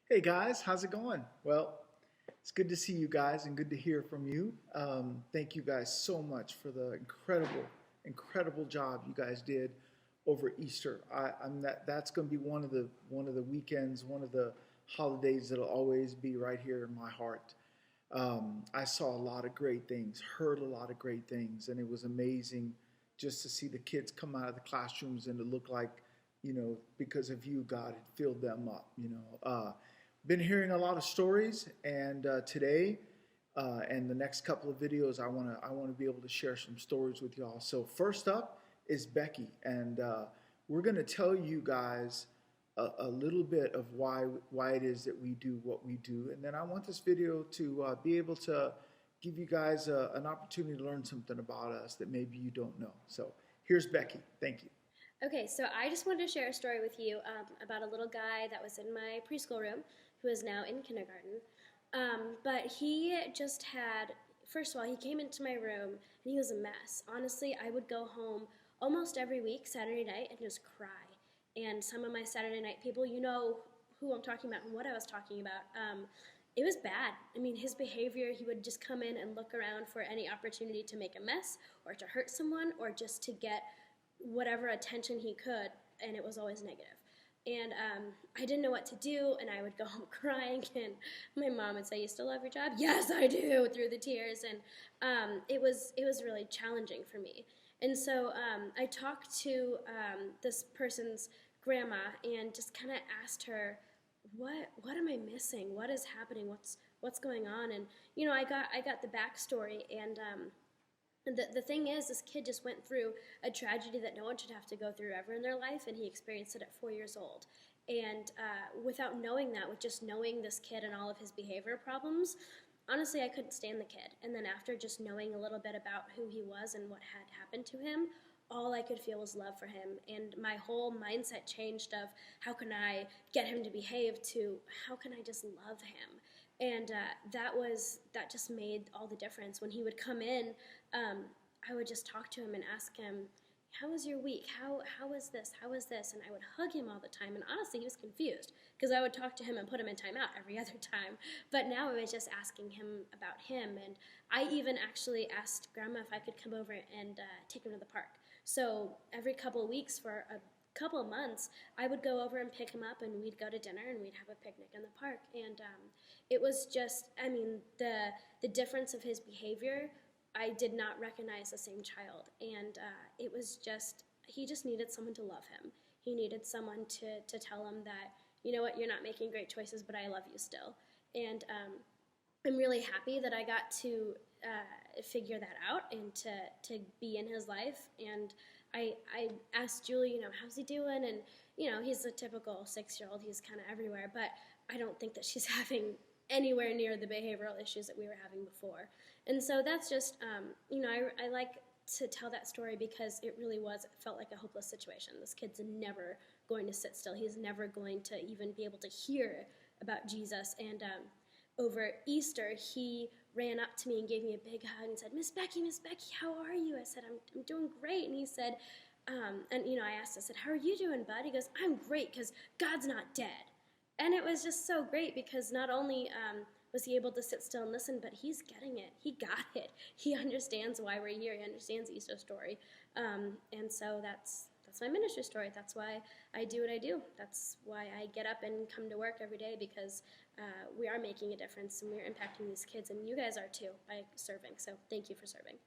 Hey guys, how's it going? Well, it's good to see you guys and good to hear from you. Thank you guys so much for the incredible job you guys did over Easter. That's going to be one of the weekends, one of the holidays that'll always be right here in my heart. I saw a lot of great things, heard a lot of great things, and it was amazing just to see the kids come out of the classrooms and to look like, because of you, God had filled them up. Been hearing a lot of stories, and today and the next couple of videos, I want to be able to share some stories with y'all. So first up is Becky, and we're going to tell you guys a little bit of why it is that we do what we do, and then I want this video to be able to give you guys an opportunity to learn something about us that maybe you don't know. So here's Becky. Thank you. Okay, so I just wanted to share a story with you about a little guy that was in my preschool room who is now in kindergarten. But he just had, first of all, he came into my room and he was a mess. Honestly, I would go home almost every week, Saturday night, and just cry. And some of my Saturday night people, you know who I'm talking about and what I was talking about. It was bad. I mean, his behavior, he would just come in and look around for any opportunity to make a mess or to hurt someone or just to get whatever attention he could, and it was always negative. And I didn't know what to do, and I would go home crying, and my mom would say, "You still love your job?" "Yes, I do," through the tears, and it was really challenging for me. And so I talked to this person's grandma and just kind of asked her, "What am I missing? What is happening? What's going on?" And I got the backstory, and the thing is, this kid just went through a tragedy that no one should have to go through ever in their life, and he experienced it at 4 years old. And without knowing that, with just knowing this kid and all of his behavior problems, honestly, I couldn't stand the kid. And then after just knowing a little bit about who he was and what had happened to him, all I could feel was love for him. And my whole mindset changed of how can I get him to behave to how can I just love him. And that just made all the difference. When he would come in, I would just talk to him and ask him, "How was your week? How was this? How was this?" And I would hug him all the time. And honestly, he was confused because I would talk to him and put him in timeout every other time. But now I was just asking him about him. And I even actually asked Grandma if I could come over and take him to the park. So every couple of weeks for a couple of months, I would go over and pick him up, and we'd go to dinner, and we'd have a picnic in the park. And it was just, I mean, the difference of his behavior, I did not recognize the same child. And it was just, he just needed someone to love him. He needed someone to tell him that, you know what, you're not making great choices, but I love you still. And I'm really happy that I got to figure that out and to be in his life. And I asked Julie, how's he doing? And, he's a typical 6-year-old. He's kind of everywhere. But I don't think that she's having anywhere near the behavioral issues that we were having before. And so that's just, I like to tell that story because it really felt like a hopeless situation. This kid's never going to sit still. He's never going to even be able to hear about Jesus. And over Easter, he ran up to me and gave me a big hug and said, Miss Becky, how are you?" I said, I'm doing great. And he said, I asked, I said, "How are you doing, bud?" He goes, "I'm great because God's not dead." And it was just so great because not only was he able to sit still and listen, but he's getting it. He got it. He understands why we're here. He understands the Easter story. And so that's my ministry story. That's why I do what I do. That's why I get up and come to work every day because we are making a difference and we're impacting these kids. And you guys are too by serving. So thank you for serving.